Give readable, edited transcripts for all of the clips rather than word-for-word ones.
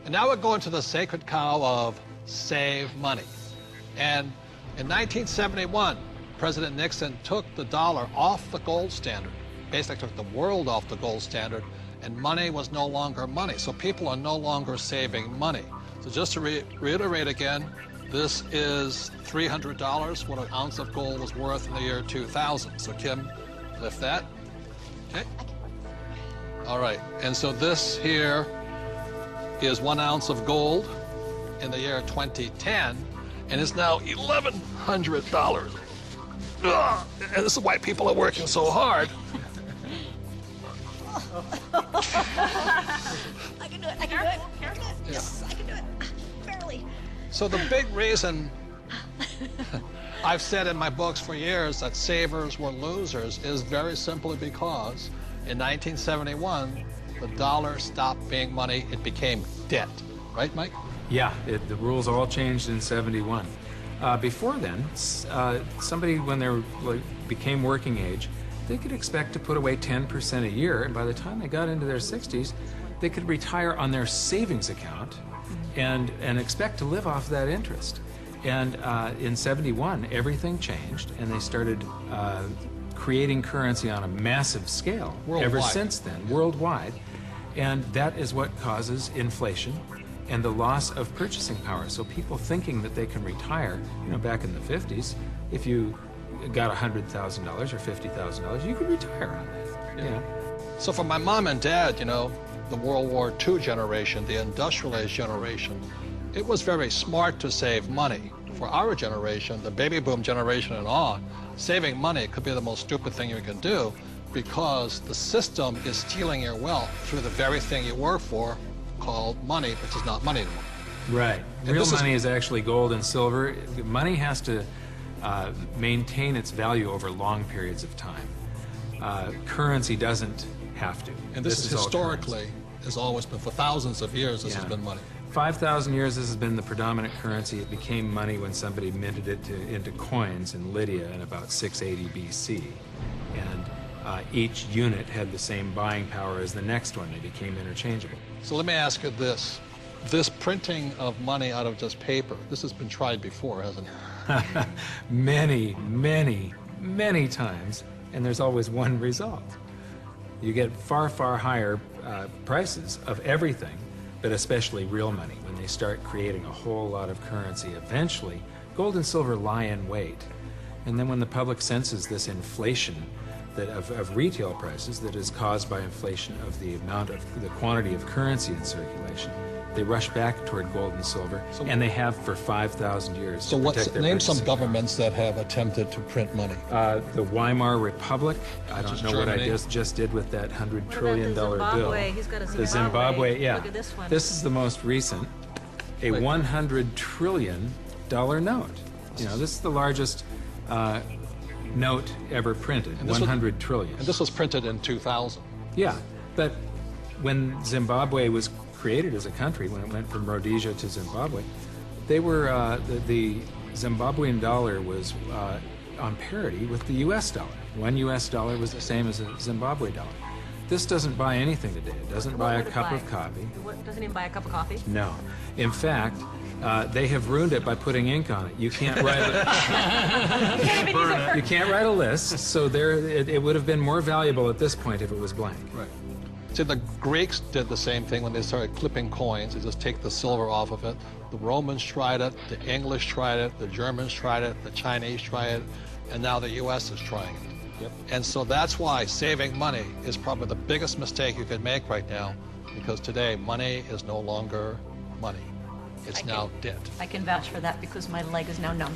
And now we're going to the sacred cow of save money. And in 1971, President Nixon took the dollar off the gold standard, basically took the world off the gold standard, and money was no longer money. So people are no longer saving money. So just to reiterate again, this is $300, what an ounce of gold was worth in the year 2000. So Kim, lift that. Okay. All right, and so this here is 1 ounce of gold in the year 2010, and it's now $1,100. Ugh, and this is why people are working so hard. I can do it. I can do it. Yes, I can do it. Barely. So the big reason I've said in my books for years that savers were losers is very simply because in 1971, the dollar stopped being money. It became debt. Right, Mike? Yeah, the rules all changed in '71. Before then, somebody, when they became working age, they could expect to put away 10% a year, and by the time they got into their 60s, they could retire on their savings account and expect to live off that interest. And in '71, everything changed, and they started creating currency on a massive scale. Worldwide. Ever since then, worldwide. And that is what causes inflation and the loss of purchasing power. So people thinking that they can retire, you know, back in the 50s, if you got $100,000 or $50,000, you could retire on that. Yeah. So for my mom and dad, you know, the World War II generation, the industrial age generation, it was very smart to save money. For our generation, the baby boom generation and on, saving money could be the most stupid thing you can do because the system is stealing your wealth through the very thing you work for, called money, which is not money anymore. Right. Real money is actually gold and silver. Money has to maintain its value over long periods of time. Currency doesn't have to. And this is historically, has always been, for thousands of years, this has been money. 5,000 years, this has been the predominant currency. It became money when somebody minted it into coins in Lydia in about 680 BC. And each unit had the same buying power as the next one. They became interchangeable. So let me ask you this. This printing of money out of just paper, this has been tried before, hasn't it? Many, many, many times, and there's always one result. You get far, far higher prices of everything, but especially real money. When they start creating a whole lot of currency, eventually, gold and silver lie in wait. And then when the public senses this inflation of retail prices that is caused by inflation of the quantity of currency in circulation, they rush back toward gold and silver, and they have for 5,000 years. So name some governments that have attempted to print money. The Weimar Republic. I don't know Germany. what I just did with that $100 trillion bill. He's got a Zimbabwe. The Zimbabwe, yeah. Look at this one. This is the most recent, a $100 trillion note. You know, this is the largest note ever printed, 100 trillion. And this was printed in 2000. Yeah, but when Zimbabwe was created as a country, when it went from Rhodesia to Zimbabwe, they were, the Zimbabwean dollar was on parity with the US dollar. One US dollar was the same as a Zimbabwe dollar. This doesn't buy anything today. It doesn't buy a cup of coffee. Doesn't even buy a cup of coffee? No. In fact, they have ruined it by putting ink on it. You can't write it. You can't write a list, so it would have been more valuable at this point if it was blank. Right. See, the Greeks did the same thing when they started clipping coins. They just take the silver off of it. The Romans tried it, the English tried it, the Germans tried it, the Chinese tried it, and now the US is trying it. Yep. And so that's why saving money is probably the biggest mistake you could make right now, because today money is no longer money. It's now debt. I can vouch for that because my leg is now numb.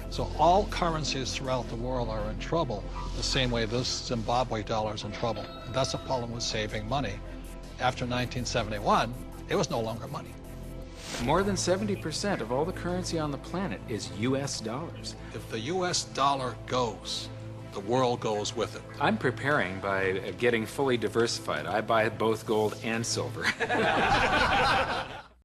So all currencies throughout the world are in trouble, the same way this Zimbabwe dollar is in trouble. And that's the problem with saving money. After 1971, it was no longer money. More than 70% of all the currency on the planet is US dollars. If the US dollar goes, the world goes with it. I'm preparing by getting fully diversified. I buy both gold and silver.